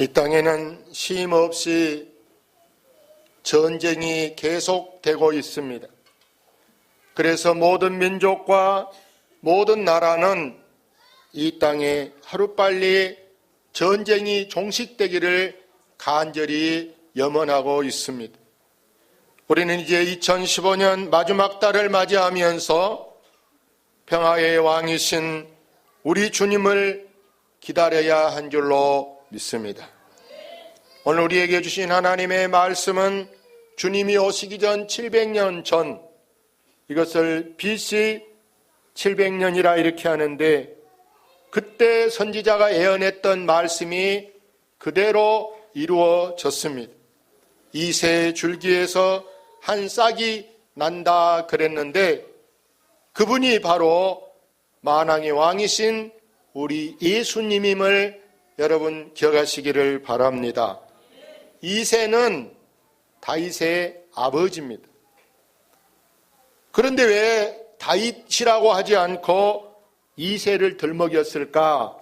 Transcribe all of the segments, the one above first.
이 땅에는 쉼 없이 전쟁이 계속되고 있습니다. 그래서 모든 민족과 모든 나라는 이 땅에 하루빨리 전쟁이 종식되기를 간절히 염원하고 있습니다. 우리는 이제 2015년 마지막 달을 맞이하면서 평화의 왕이신 우리 주님을 기다려야 한 줄로 믿습니다. 오늘 우리에게 주신 하나님의 말씀은 주님이 오시기 전 700년 전, 이것을 BC 700년이라 이렇게 하는데, 그때 선지자가 예언했던 말씀이 그대로 이루어졌습니다. 이새 줄기에서 한 싹이 난다 그랬는데, 그분이 바로 만왕의 왕이신 우리 예수님임을 여러분 기억하시기를 바랍니다. 이새는 다윗의 아버지입니다. 그런데 왜 다윗이라고 하지 않고 이새를 들먹였을까?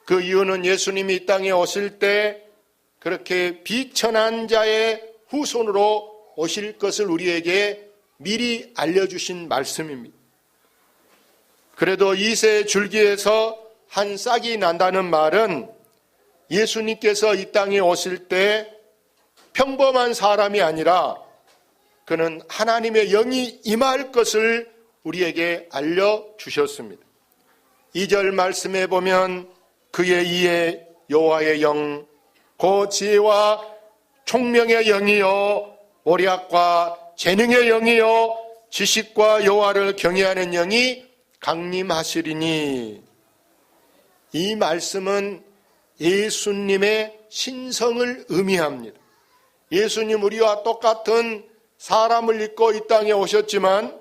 그 이유는 예수님이 이 땅에 오실 때 그렇게 비천한 자의 후손으로 오실 것을 우리에게 미리 알려주신 말씀입니다. 그래도 이새 줄기에서 한 싹이 난다는 말은 예수님께서 이 땅에 오실 때 평범한 사람이 아니라 그는 하나님의 영이 임할 것을 우리에게 알려주셨습니다. 2절 말씀에 보면 그의 이에 여호와의 영, 고 지혜와 총명의 영이요 오략과 재능의 영이요 지식과 여호와를 경외하는 영이 강림하시리니, 이 말씀은 예수님의 신성을 의미합니다. 예수님 우리와 똑같은 사람을 입고 이 땅에 오셨지만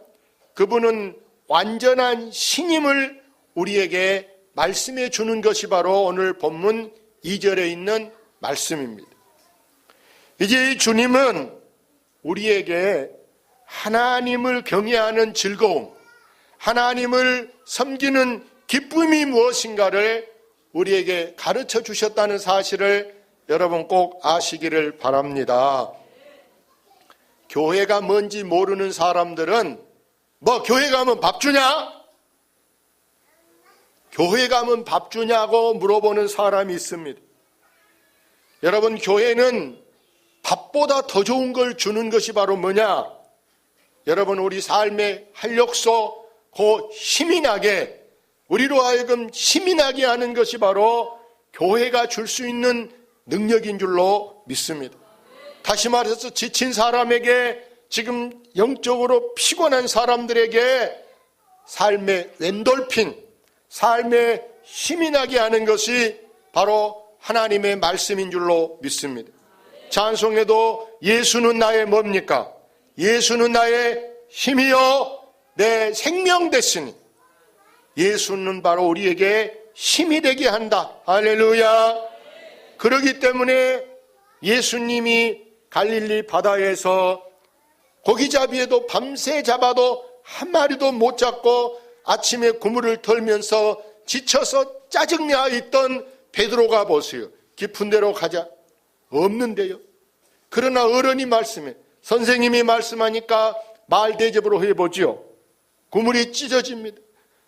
그분은 완전한 신임을 우리에게 말씀해 주는 것이 바로 오늘 본문 2절에 있는 말씀입니다. 이제 이 주님은 우리에게 하나님을 경외하는 즐거움, 하나님을 섬기는 기쁨이 무엇인가를 우리에게 가르쳐 주셨다는 사실을 여러분 꼭 아시기를 바랍니다. 교회가 뭔지 모르는 사람들은 교회 가면 밥 주냐? 교회 가면 밥 주냐고 물어보는 사람이 있습니다. 여러분, 교회는 밥보다 더 좋은 걸 주는 것이 바로 뭐냐? 여러분, 우리 삶의 활력소, 그 힘이 나게, 우리로 하여금 힘이 나게 하는 것이 바로 교회가 줄 수 있는 능력인 줄로 믿습니다. 다시 말해서 지친 사람에게, 지금 영적으로 피곤한 사람들에게 삶의 엔돌핀, 삶의 힘이 나게 하는 것이 바로 하나님의 말씀인 줄로 믿습니다. 찬송에도 예수는 나의 뭡니까? 예수는 나의 힘이요 내 생명 되시니, 예수는 바로 우리에게 힘이 되게 한다. 할렐루야. 그렇기 때문에 예수님이 갈릴리 바다에서 고기잡이에도 밤새 잡아도 한 마리도 못 잡고 아침에 그물을 털면서 지쳐서 짜증나 있던 베드로가 보세요. 깊은 데로 가자. 없는데요. 그러나 어른이 말씀해, 선생님이 말씀하니까 말 대접으로 해보지요. 그물이 찢어집니다.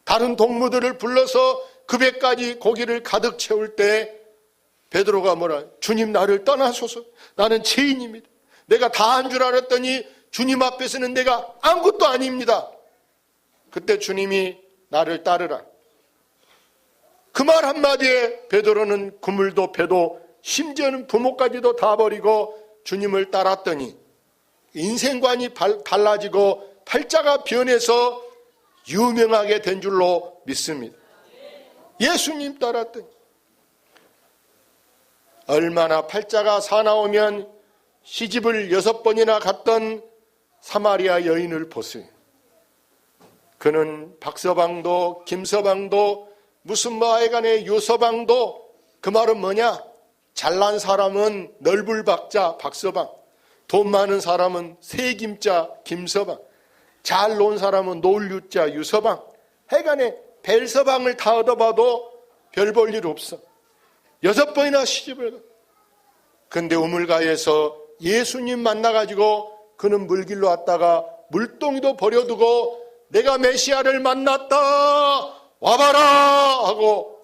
다른 동무들을 불러서 그 배까지 고기를 가득 채울 때 베드로가 뭐라, 주님 나를 떠나소서, 나는 죄인입니다. 내가 다 한 줄 알았더니 주님 앞에서는 내가 아무것도 아닙니다. 그때 주님이 나를 따르라. 그 말 한마디에 베드로는 그물도 배도 심지어는 부모까지도 다 버리고 주님을 따랐더니 인생관이 달라지고 팔자가 변해서 유명하게 된 줄로 믿습니다. 예수님 따랐더니 얼마나 팔자가 사나우면 시집을 6번이나 갔던 사마리아 여인을 보세요. 그는 박서방도 김서방도 무슨 하여간에 유서방도, 그 말은 뭐냐? 잘난 사람은 널불박자 박서방, 돈 많은 사람은 세김자 김서방, 잘 논 사람은 놀유자 유서방, 하여간에 벨서방을 다 얻어봐도 별 볼 일 없어. 6번이나 시집을 가. 근데 우물가에서 예수님 만나가지고 그는 물길로 왔다가 물동이도 버려두고 내가 메시아를 만났다 와봐라 하고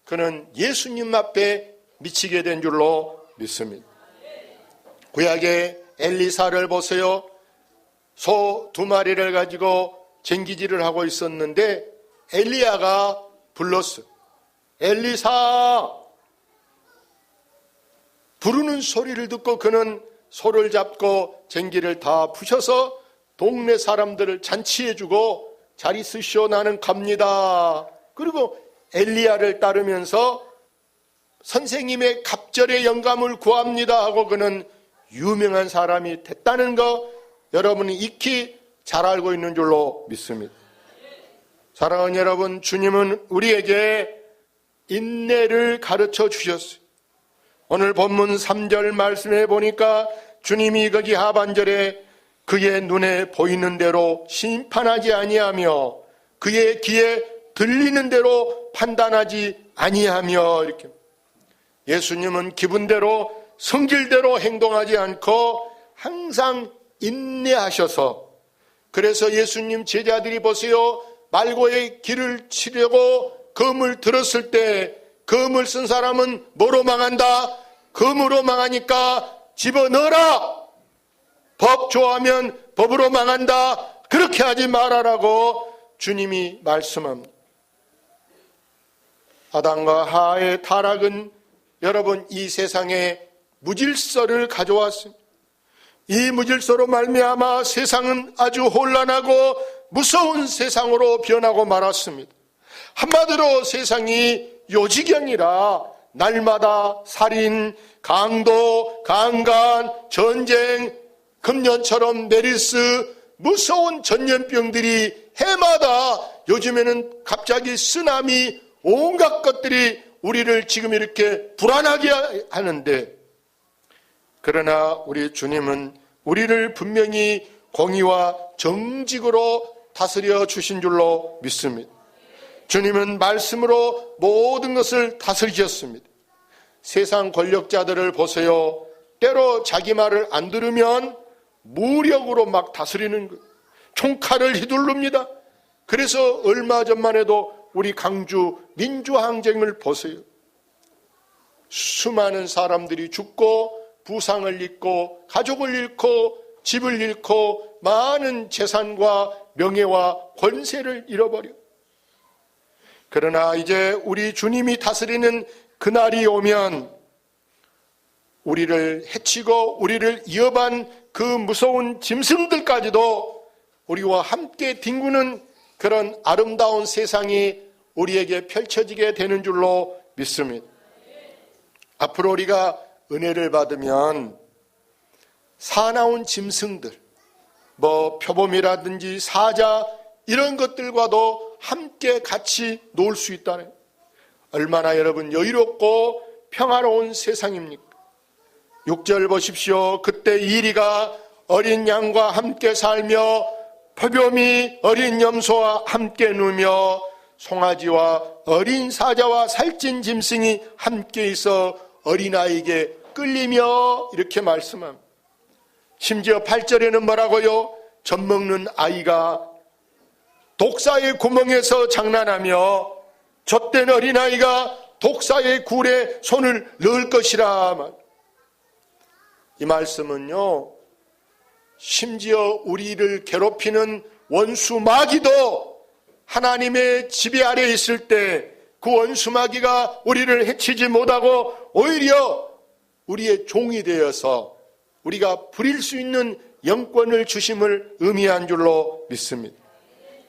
그는 예수님 앞에 미치게 된 줄로 믿습니다. 구약의 엘리사를 보세요. 소 2마리를 가지고 쟁기질을 하고 있었는데 엘리야가 불렀어요. 엘리사! 부르는 소리를 듣고 그는 소를 잡고 쟁기를 다 부셔서 동네 사람들을 잔치해주고 잘 있으시오 나는 갑니다. 그리고 엘리야를 따르면서 선생님의 갑절의 영감을 구합니다 하고 그는 유명한 사람이 됐다는 거 여러분이 익히 잘 알고 있는 줄로 믿습니다. 사랑하는 여러분, 주님은 우리에게 인내를 가르쳐 주셨어요. 오늘 본문 3절 말씀에 보니까 주님이 거기 하반절에 그의 눈에 보이는 대로 심판하지 아니하며 그의 귀에 들리는 대로 판단하지 아니하며 이렇게 예수님은 기분대로 성질대로 행동하지 않고 항상 인내하셔서 그래서 예수님 제자들이 보세요. 말고의 길을 치려고 검을 들었을 때 검을 쓴 사람은 뭐로 망한다? 검으로 망하니까 집어넣어라. 법 좋아하면 법으로 망한다. 그렇게 하지 말아라고 주님이 말씀합니다. 아담과 하와의 타락은 여러분 이 세상에 무질서를 가져왔습니다. 이 무질서로 말미암아 세상은 아주 혼란하고 무서운 세상으로 변하고 말았습니다. 한마디로 세상이 요지경이라 날마다 살인, 강도, 강간, 전쟁, 금년처럼 메르스, 무서운 전염병들이 해마다 요즘에는 갑자기 쓰나미, 온갖 것들이 우리를 지금 이렇게 불안하게 하는데 그러나 우리 주님은 우리를 분명히 공의와 정직으로 다스려 주신 줄로 믿습니다. 주님은 말씀으로 모든 것을 다스리셨습니다. 세상 권력자들을 보세요. 때로 자기 말을 안 들으면 무력으로 막 다스리는 거예요. 총칼을 휘두릅니다. 그래서 얼마 전만 해도 우리 강주 민주항쟁을 보세요. 수많은 사람들이 죽고 부상을 입고 가족을 잃고 집을 잃고 많은 재산과 명예와 권세를 잃어버려. 그러나 이제 우리 주님이 다스리는 그날이 오면 우리를 해치고 우리를 위협한 그 무서운 짐승들까지도 우리와 함께 뒹구는 그런 아름다운 세상이 우리에게 펼쳐지게 되는 줄로 믿습니다. 앞으로 우리가 은혜를 받으면 사나운 짐승들, 표범이라든지 사자 이런 것들과도 함께 같이 놀 수 있다는, 얼마나 여러분 여유롭고 평화로운 세상입니까? 6절 보십시오. 그때 이리가 어린 양과 함께 살며 표범이 어린 염소와 함께 누며 송아지와 어린 사자와 살찐 짐승이 함께 있어 어린아이에게 끌리며 이렇게 말씀합니다. 심지어 8절에는 뭐라고요? 젖먹는 아이가 독사의 구멍에서 장난하며 젖된 어린아이가 독사의 굴에 손을 넣을 것이라. 이 말씀은요, 심지어 우리를 괴롭히는 원수 마귀도 하나님의 지배 아래 있을 때 그 원수 마귀가 우리를 해치지 못하고 오히려 우리의 종이 되어서 우리가 부릴 수 있는 영권을 주심을 의미한 줄로 믿습니다.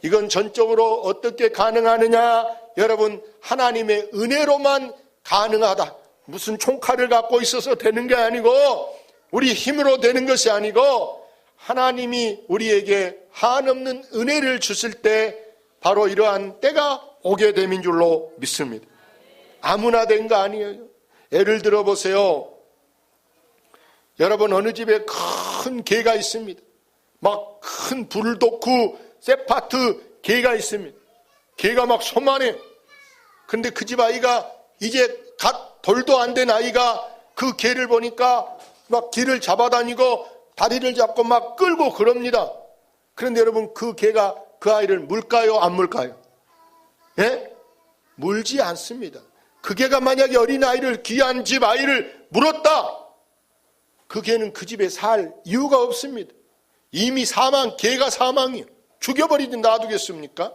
이건 전적으로 어떻게 가능하느냐? 여러분, 하나님의 은혜로만 가능하다. 무슨 총칼을 갖고 있어서 되는 게 아니고 우리 힘으로 되는 것이 아니고 하나님이 우리에게 한없는 은혜를 주실 때 바로 이러한 때가 오게 됨인 줄로 믿습니다. 아무나 된 거 아니에요. 예를 들어 보세요. 여러분 어느 집에 큰 개가 있습니다. 막 큰 불도쿠 세파트 개가 있습니다. 개가 막 소만해. 근데 그 집 아이가 이제 갓 돌도 안 된 아이가 그 개를 보니까 막 개를 잡아다니고 다리를 잡고 막 끌고 그럽니다. 그런데 여러분, 그 개가 그 아이를 물까요? 안 물까요? 예? 물지 않습니다. 그 개가 만약에 어린아이를, 귀한 집 아이를 물었다, 그 개는 그 집에 살 이유가 없습니다. 이미 사망, 개가 사망이요. 죽여버리지 놔두겠습니까?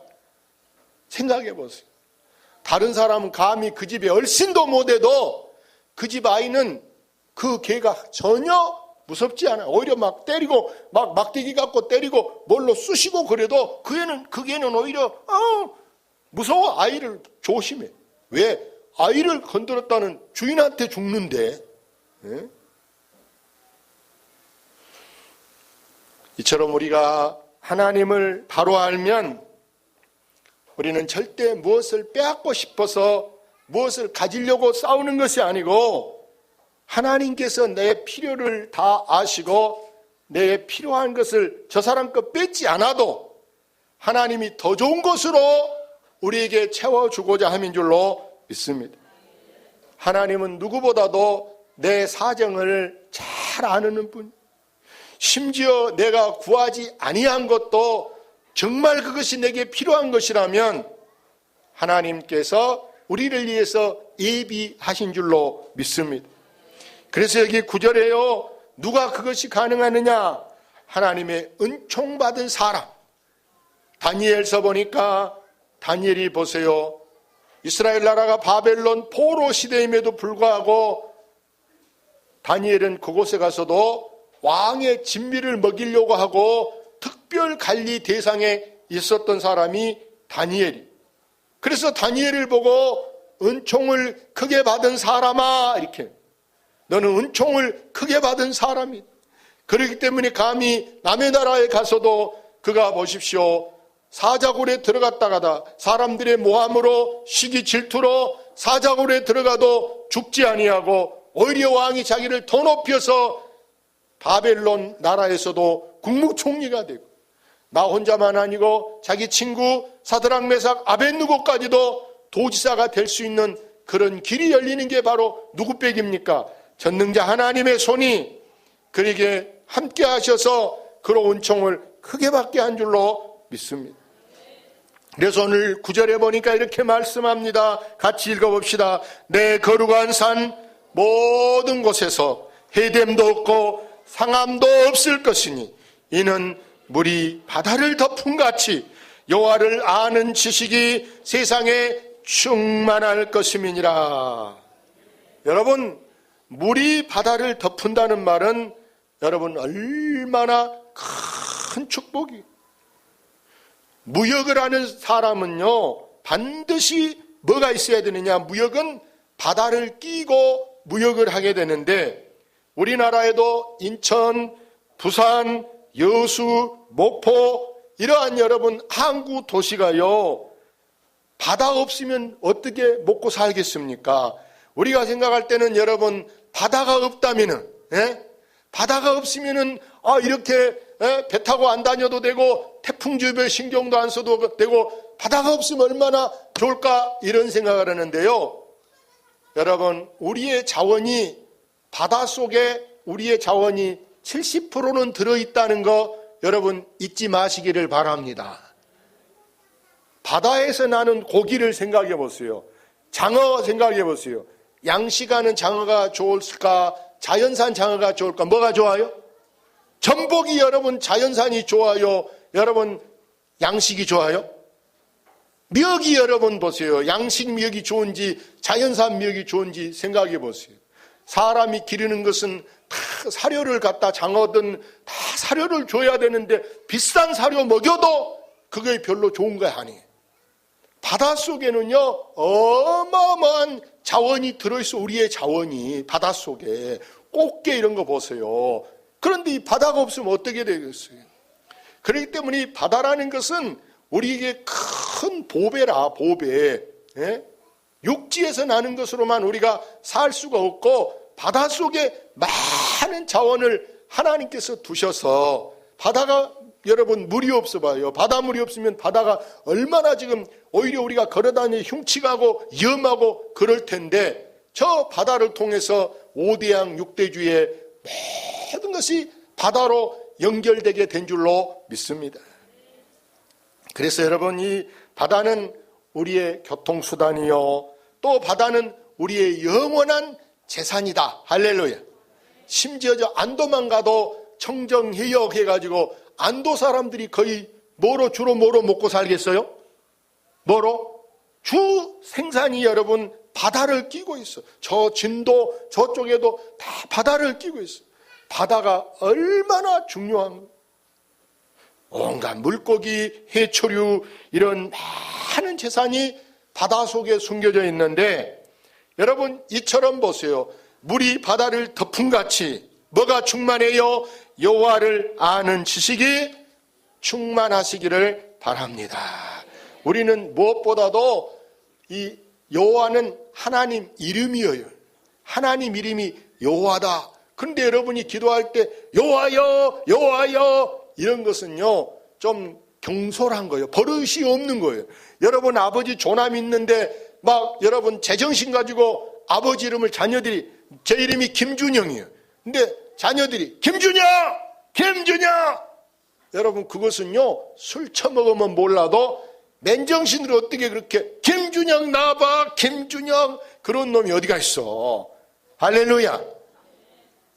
생각해 보세요. 다른 사람은 감히 그 집에 얼씬도 못해도 그 집 아이는 그 개가 전혀 무섭지 않아요. 오히려 막 때리고, 막 막대기 갖고 때리고 뭘로 쑤시고 그래도 그 개는 오히려 무서워. 아이를 조심해. 왜? 아이를 건드렸다는 주인한테 죽는데. 예? 이처럼 우리가 하나님을 바로 알면 우리는 절대 무엇을 빼앗고 싶어서 무엇을 가지려고 싸우는 것이 아니고, 하나님께서 내 필요를 다 아시고 내 필요한 것을 저 사람 것 뺏지 않아도 하나님이 더 좋은 것으로 우리에게 채워주고자 함인 줄로 믿습니다. 하나님은 누구보다도 내 사정을 잘 아는 분, 심지어 내가 구하지 아니한 것도 정말 그것이 내게 필요한 것이라면 하나님께서 우리를 위해서 예비하신 줄로 믿습니다. 그래서 여기 9절에요, 누가 그것이 가능하느냐? 하나님의 은총 받은 사람. 다니엘서 보니까 다니엘이 보세요, 이스라엘 나라가 바벨론 포로 시대임에도 불구하고 다니엘은 그곳에 가서도 왕의 진미를 먹이려고 하고 특별 관리 대상에 있었던 사람이 다니엘이. 그래서 다니엘을 보고 은총을 크게 받은 사람아, 이렇게, 너는 은총을 크게 받은 사람이다. 그렇기 때문에 감히 남의 나라에 가서도 그가 보십시오, 사자굴에 들어갔다가다 사람들의 모함으로 시기 질투로 사자굴에 들어가도 죽지 아니하고 오히려 왕이 자기를 더 높여서 바벨론 나라에서도 국무총리가 되고, 나 혼자만 아니고 자기 친구 사드락 메삭 아벳느고까지도 도지사가 될 수 있는 그런 길이 열리는 게 바로 누구 빽입니까? 전능자 하나님의 손이 그에게 함께 하셔서 그런 은총을 크게 받게 한 줄로 믿습니다. 그래서 오늘 9절에 보니까 이렇게 말씀합니다. 같이 읽어봅시다. 내 거룩한 산 모든 곳에서 해됨도 없고 상함도 없을 것이니 이는 물이 바다를 덮은 같이 여호와를 아는 지식이 세상에 충만할 것임이니라. 여러분, 물이 바다를 덮은다는 말은 여러분 얼마나 큰 축복이. 무역을 하는 사람은요, 반드시 뭐가 있어야 되느냐? 무역은 바다를 끼고 무역을 하게 되는데, 우리나라에도 인천, 부산, 여수, 목포 이러한 여러분 항구 도시가요, 바다 없으면 어떻게 먹고 살겠습니까? 우리가 생각할 때는 여러분 바다가 없다면은, 바다가 없으면은 이렇게 배 타고 안 다녀도 되고 태풍주의보에 신경도 안 써도 되고 바다가 없으면 얼마나 좋을까, 이런 생각을 하는데요. 여러분, 우리의 자원이 바다 속에 우리의 자원이 70%는 들어있다는 거 여러분 잊지 마시기를 바랍니다. 바다에서 나는 고기를 생각해 보세요. 장어 생각해 보세요. 양식하는 장어가 좋을까? 자연산 장어가 좋을까? 뭐가 좋아요? 전복이 여러분 자연산이 좋아요? 여러분 양식이 좋아요? 미역이 여러분 보세요. 양식 미역이 좋은지 자연산 미역이 좋은지 생각해 보세요. 사람이 기르는 것은 다 사료를 갖다 장어든 다 사료를 줘야 되는데 비싼 사료 먹여도 그게 별로 좋은 거 아니에요. 바닷속에는요 어마어마한 자원이 들어있어. 우리의 자원이 바닷속에 꽃게 이런 거 보세요. 그런데 이 바다가 없으면 어떻게 되겠어요? 그렇기 때문에 이 바다라는 것은 우리에게 큰 보배라, 보배. 육지에서 나는 것으로만 우리가 살 수가 없고 바닷속에 많은 자원을 하나님께서 두셔서, 바다가 여러분 물이 없어 봐요. 바닷물이 없으면 바다가 얼마나 지금 오히려 우리가 걸어다니는 흉측하고 위험하고 그럴 텐데, 저 바다를 통해서 5대양 6대주의 모든 것이 바다로 연결되게 된 줄로 믿습니다. 그래서 여러분, 이 바다는 우리의 교통수단이요, 또 바다는 우리의 영원한 재산이다. 할렐루야. 심지어 저 안도만 가도 청정해역 해가지고 안도 사람들이 거의 주로 뭐로 먹고 살겠어요? 뭐로? 주 생산이 여러분 바다를 끼고 있어. 저 진도 저쪽에도 다 바다를 끼고 있어. 바다가 얼마나 중요한 거예요. 온갖 물고기, 해초류 이런 많은 재산이 바다 속에 숨겨져 있는데, 여러분 이처럼 보세요. 물이 바다를 덮음같이 뭐가 충만해요? 여호와를 아는 지식이 충만하시기를 바랍니다. 우리는 무엇보다도 이 여호와는 하나님 이름이에요. 하나님 이름이 여호와다. 그런데 여러분이 기도할 때 여호와여 여호와여 이런 것은요 좀 경솔한 거예요. 버릇이 없는 거예요. 여러분 아버지 조남 있는데 막 여러분 제정신 가지고 아버지 이름을 자녀들이, 제 이름이 김준영이에요. 근데 자녀들이 김준영 여러분 그것은요 술 처먹으면 몰라도 맨정신으로 어떻게 그렇게 김준영 나와봐 김준영, 그런 놈이 어디가 있어. 할렐루야.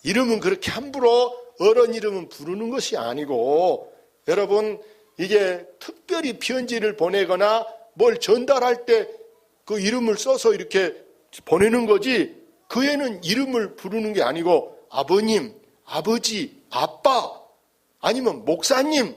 이름은 그렇게 함부로 어른 이름은 부르는 것이 아니고, 여러분 이게 특별히 편지를 보내거나 뭘 전달할 때 그 이름을 써서 이렇게 보내는 거지, 그 애는 이름을 부르는 게 아니고 아버님, 아버지, 아빠 아니면 목사님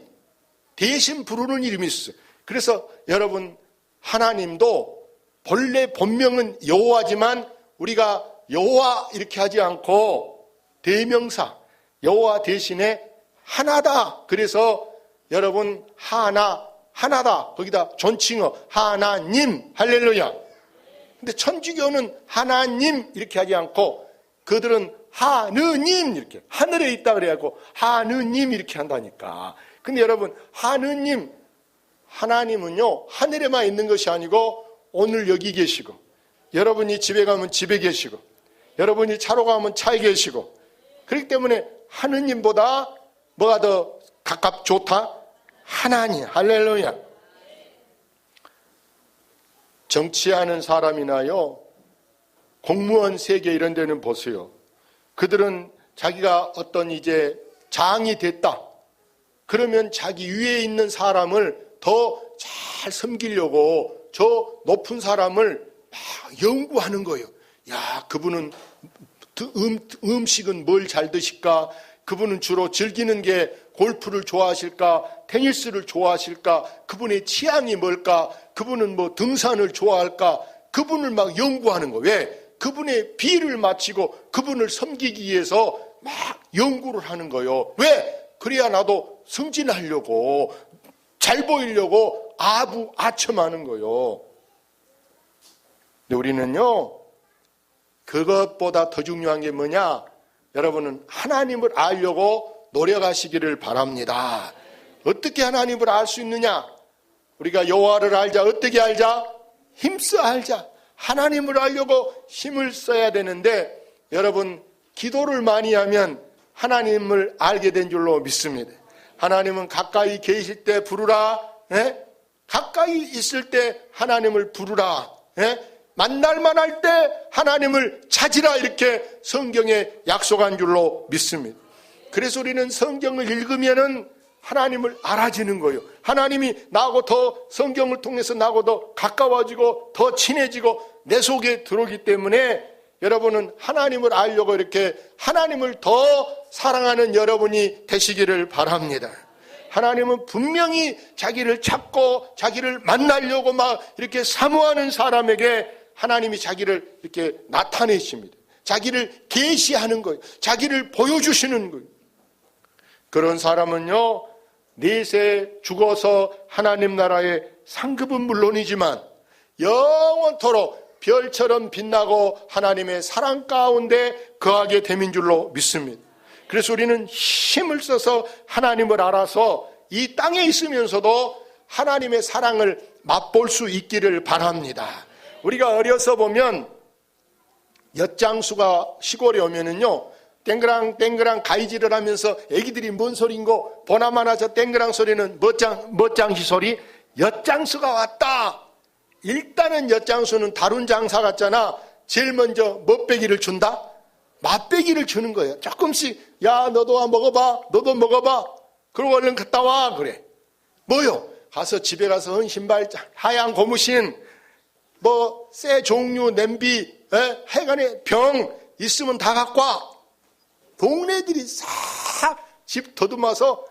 대신 부르는 이름이 있어요. 그래서 여러분 하나님도 본래 본명은 여호와지만 우리가 여호와 이렇게 하지 않고 대명사 여호와 대신에 하나다. 그래서 여러분 하나다 거기다 존칭어 하나님, 할렐루야. 근데 천주교는 하나님 이렇게 하지 않고 그들은 하느님 이렇게 하늘에 있다 그래갖고 하느님 이렇게 한다니까. 근데 여러분 하느님, 하나님은요 하늘에만 있는 것이 아니고 오늘 여기 계시고, 여러분이 집에 가면 집에 계시고, 여러분이 차로 가면 차에 계시고, 그렇기 때문에 하느님보다 뭐가 더 좋다? 하나님. 할렐루야. 정치하는 사람이나요 공무원 세계 이런 데는 보세요. 그들은 자기가 어떤 이제 장이 됐다 그러면 자기 위에 있는 사람을 더 잘 섬기려고 저 높은 사람을 막 연구하는 거예요. 야, 그분은 음식은 뭘 잘 드실까? 그분은 주로 즐기는 게 골프를 좋아하실까? 테니스를 좋아하실까? 그분의 취향이 뭘까? 그분은 뭐 등산을 좋아할까? 그분을 막 연구하는 거예요. 왜? 그분의 비를 마치고 그분을 섬기기 위해서 막 연구를 하는 거예요. 왜? 그래야 나도 승진하려고, 잘 보이려고 아첨하는 거예요. 근데 우리는요 그것보다 더 중요한 게 뭐냐? 여러분은 하나님을 알려고 노력하시기를 바랍니다. 어떻게 하나님을 알 수 있느냐? 우리가 여호와를 알자. 어떻게 알자? 힘써 알자. 하나님을 알려고 힘을 써야 되는데, 여러분 기도를 많이 하면 하나님을 알게 된 줄로 믿습니다. 하나님은 가까이 계실 때 부르라. 가까이 있을 때 하나님을 부르라. 만날만 할 때 하나님을 찾으라. 이렇게 성경에 약속한 줄로 믿습니다. 그래서 우리는 성경을 읽으면은 하나님을 알아지는 거예요. 하나님이 나하고 더 성경을 통해서 나하고 더 가까워지고 더 친해지고 내 속에 들어오기 때문에 여러분은 하나님을 알려고 이렇게 하나님을 더 사랑하는 여러분이 되시기를 바랍니다. 하나님은 분명히 자기를 찾고 자기를 만나려고 막 이렇게 사모하는 사람에게 하나님이 자기를 이렇게 나타내십니다. 자기를 계시하는 거예요. 자기를 보여주시는 거예요. 그런 사람은요 내세 죽어서 하나님 나라의 상급은 물론이지만 영원토록 별처럼 빛나고 하나님의 사랑 가운데 거하게 됨인 줄로 믿습니다. 그래서 우리는 힘을 써서 하나님을 알아서 이 땅에 있으면서도 하나님의 사랑을 맛볼 수 있기를 바랍니다. 우리가 어려서 보면 엿장수가 시골에 오면은요, 땡그랑 가위질을 하면서 애기들이 뭔 소리인고 보나마나 저 땡그랑 소리는 멋장시 소리. 엿장수가 왔다. 일단은 엿장수는 다룬 장사 같잖아. 제일 먼저 멋배기를 준다? 맛배기를 주는 거예요. 조금씩, 야, 너도 먹어봐. 너도 먹어봐. 그리고 얼른 갔다 와. 그래. 뭐요? 가서 집에 가서 헌신발, 하얀 고무신, 쇠 종류, 냄비, 하여간에 병 있으면 다 갖고 와. 동네들이 싹 집 더듬어서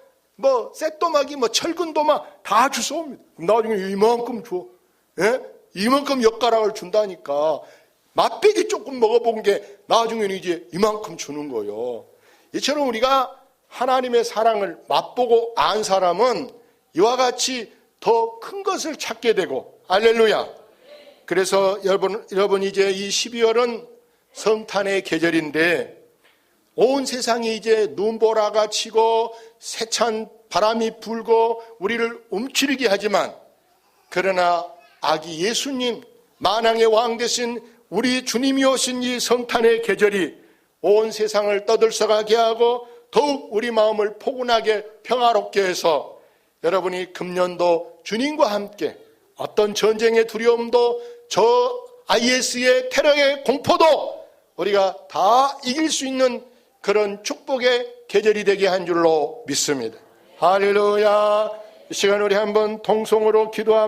쇳도막이 철근도막 다 주워옵니다. 나중에 이만큼 줘. 이만큼 엿가락을 준다니까. 맛배기 조금 먹어본 게 나중에는 이제 이만큼 주는 거예요. 이처럼 우리가 하나님의 사랑을 맛보고 안 사람은 이와 같이 더 큰 것을 찾게 되고, 할렐루야. 그래서 여러분 이제 이 12월은 성탄의 계절인데 온 세상이 이제 눈보라가 치고 세찬 바람이 불고 우리를 움츠리게 하지만, 그러나 아기 예수님, 만왕의 왕 되신 우리 주님이 오신 이 성탄의 계절이 온 세상을 떠들썩하게 하고 더욱 우리 마음을 포근하게 평화롭게 해서 여러분이 금년도 주님과 함께 어떤 전쟁의 두려움도 저 IS의 테러의 공포도 우리가 다 이길 수 있는 그런 축복의 계절이 되게 한 줄로 믿습니다. 할렐루야. 이 시간 우리 한번 통성으로 기도합니다.